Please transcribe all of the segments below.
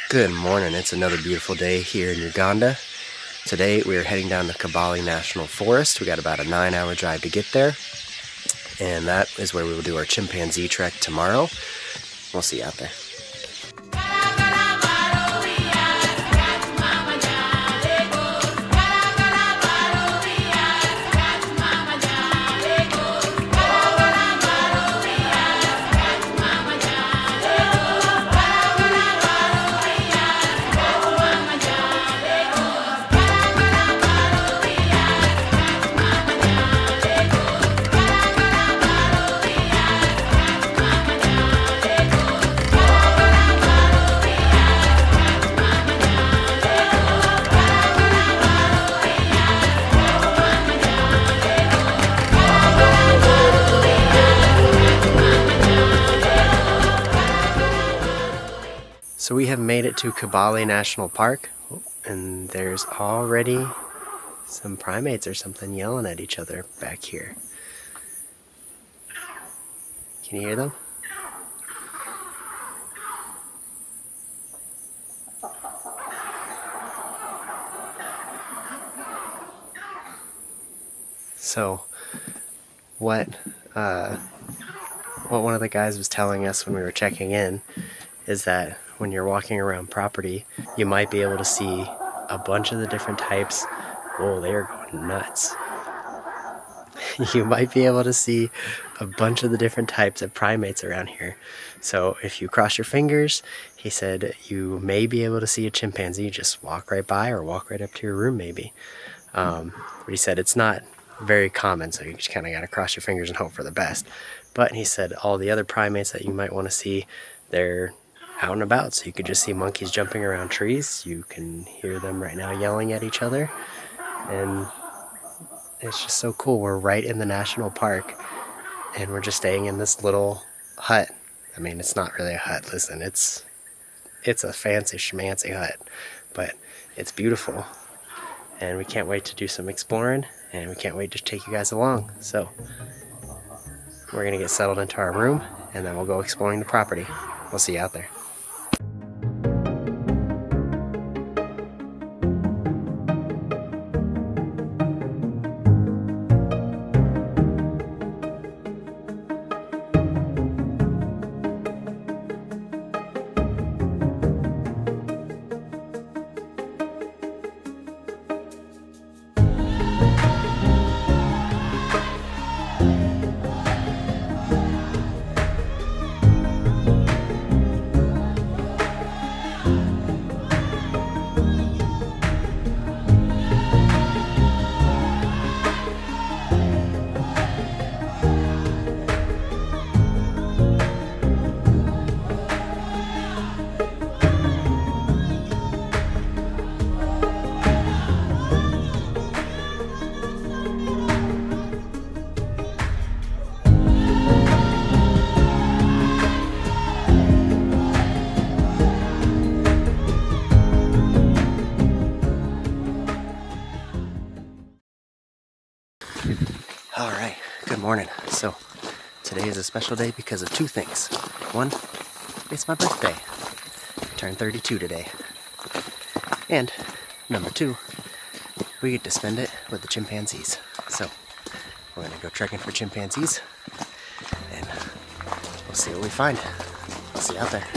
Good morning. It's another beautiful day here in Uganda. Today we are heading down to Kibale National Forest. We got about a 9-hour drive to get there, and that is where we will do our chimpanzee trek tomorrow. We'll see you out there. So we have made it to Kibale National Park, and there's already some primates or something yelling at each other back here. Can you hear them? So what one of the guys was telling us when we were checking in is that when you're walking around property, you might be able to see a bunch of the different types. Whoa, they are going nuts. You might be able to see a bunch of the different types of primates around here. So if you cross your fingers, he said you may be able to see a chimpanzee just walk right by or walk right up to your room maybe. But he said it's not very common, so you just kind of got to cross your fingers and hope for the best. But he said all the other primates that you might want to see, they're out and about, so you could just see monkeys jumping around trees. You can hear them right now yelling at each other, and it's just so cool. We're right in the national park, and we're just staying in this little hut. I mean, it's not really a hut, listen, it's a fancy schmancy hut, but it's beautiful, and we can't wait to do some exploring, and we can't wait to take you guys along. So we're gonna get settled into our room, and then we'll go exploring the property. We'll see you out there. Alright, good morning. So today is a special day because of two things. One, it's my birthday. I turned 32 today. And number two, we get to spend it with the chimpanzees. So we're gonna go trekking for chimpanzees, and we'll see what we find. I'll see you out there.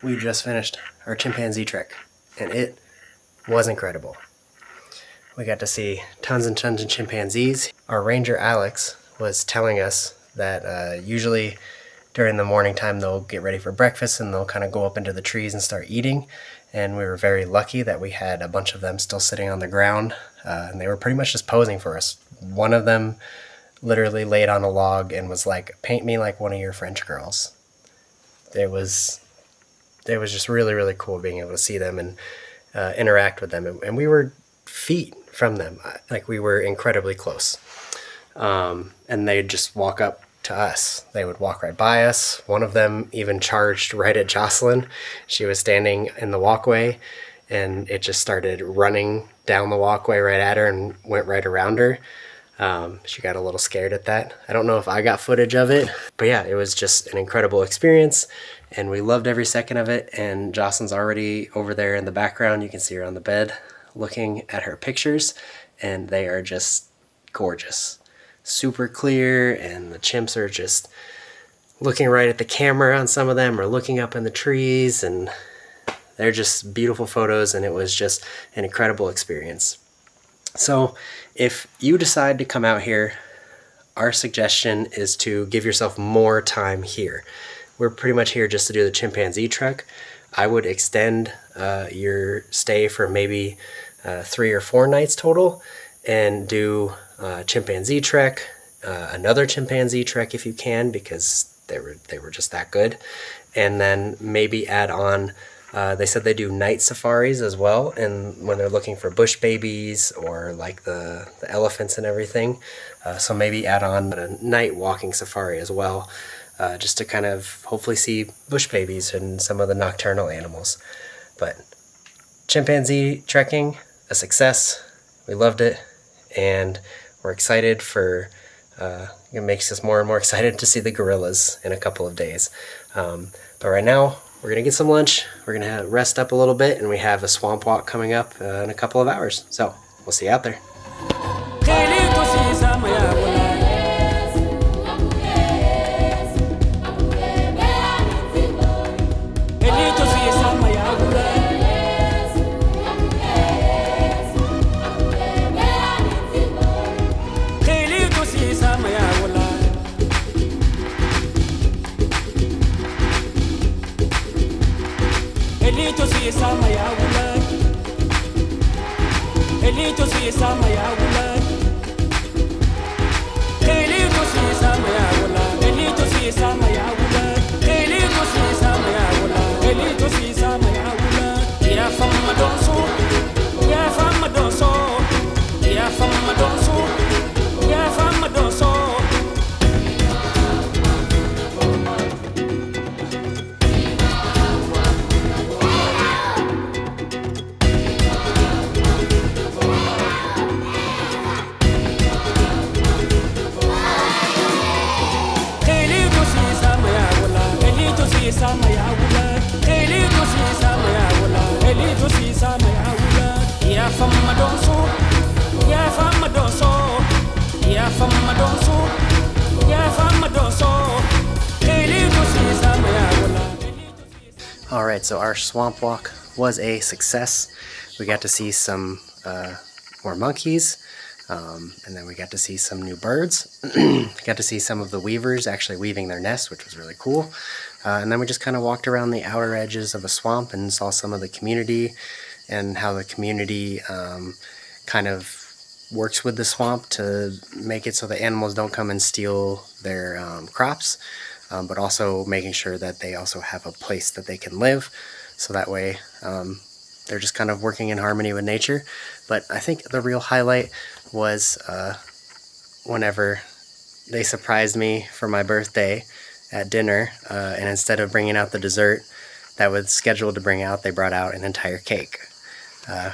We just finished our chimpanzee trek, and it was incredible. We got to see tons and tons of chimpanzees. Our ranger Alex was telling us that usually during the morning time they'll get ready for breakfast and they'll kind of go up into the trees and start eating. And we were very lucky that we had a bunch of them still sitting on the ground, and they were pretty much just posing for us. One of them literally laid on a log and was like, "Paint me like one of your French girls." It was just really, really cool being able to see them and interact with them. And we were feet from them. Like, we were incredibly close. And they'd just walk up to us. They would walk right by us. One of them even charged right at Jocelyn. She was standing in the walkway, and it just started running down the walkway right at her and went right around her. She got a little scared at that. I don't know if I got footage of it, but yeah, it was just an incredible experience, and we loved every second of it. And Jocelyn's already over there in the background. You can see her on the bed looking at her pictures, and they are just gorgeous. Super clear, and the chimps are just looking right at the camera on some of them, or looking up in the trees, and they're just beautiful photos, and it was just an incredible experience. So if you decide to come out here, our suggestion is to give yourself more time here. We're pretty much here just to do the chimpanzee trek. I would extend your stay for maybe 3 or 4 nights total, and do chimpanzee trek, another chimpanzee trek if you can, because they were just that good. And then maybe add on, they said they do night safaris as well, and when they're looking for bush babies or like the elephants and everything. So maybe add on a night walking safari as well, just to kind of hopefully see bush babies and some of the nocturnal animals. But chimpanzee trekking, a success. We loved it, and we're excited for, it makes us more and more excited to see the gorillas in a couple of days. But right now, we're going to get some lunch, we're going to rest up a little bit, and we have a swamp walk coming up in a couple of hours. So, we'll see you out there. Alright, so our swamp walk was a success. We got to see some more monkeys, and then we got to see some new birds. Got to see some of the weavers actually weaving their nests, which was really cool. And then we just kind of walked around the outer edges of a swamp and saw some of the community, and how the community kind of works with the swamp to make it so the animals don't come and steal their crops, but also making sure that they also have a place that they can live, so that way they're just kind of working in harmony with nature. But I think the real highlight was whenever they surprised me for my birthday at dinner, and instead of bringing out the dessert that was scheduled to bring out, they brought out an entire cake,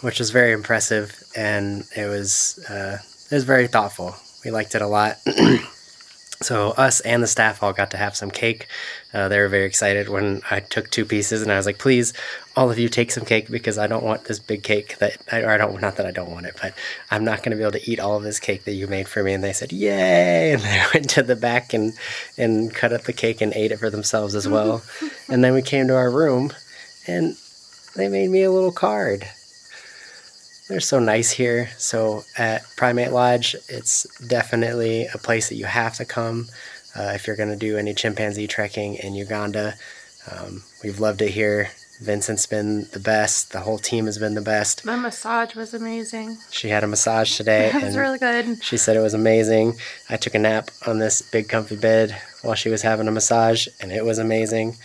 which was very impressive, and it was very thoughtful. We liked it a lot. So us and the staff all got to have some cake. They were very excited when I took 2 pieces, and I was like, please, all of you take some cake, because I don't want this big cake not that I don't want it, but I'm not going to be able to eat all of this cake that you made for me. And they said, yay! And they went to the back and cut up the cake and ate it for themselves as well. And then we came to our room, and they made me a little card. They're so nice here. So at Primate Lodge, it's definitely a place that you have to come if you're going to do any chimpanzee trekking in Uganda. We've loved it here. Vincent's been the best. The whole team has been the best. My massage was amazing. She had a massage today. It was really good. She said it was amazing. I took a nap on this big comfy bed while she was having a massage, and it was amazing.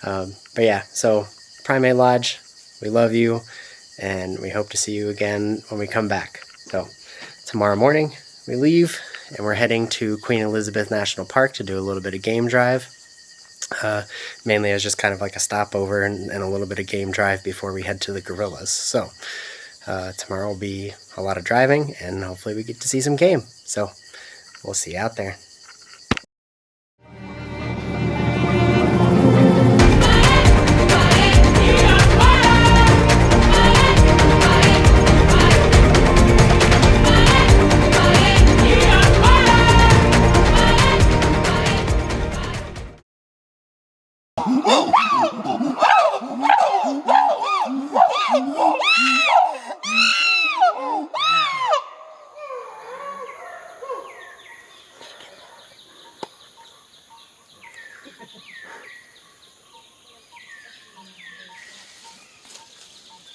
But yeah, so Primate Lodge, we love you. And we hope to see you again when we come back. So tomorrow morning we leave, and we're heading to Queen Elizabeth National Park to do a little bit of game drive. Mainly as just kind of like a stopover and a little bit of game drive before we head to the gorillas. So tomorrow will be a lot of driving, and hopefully we get to see some game. So we'll see you out there.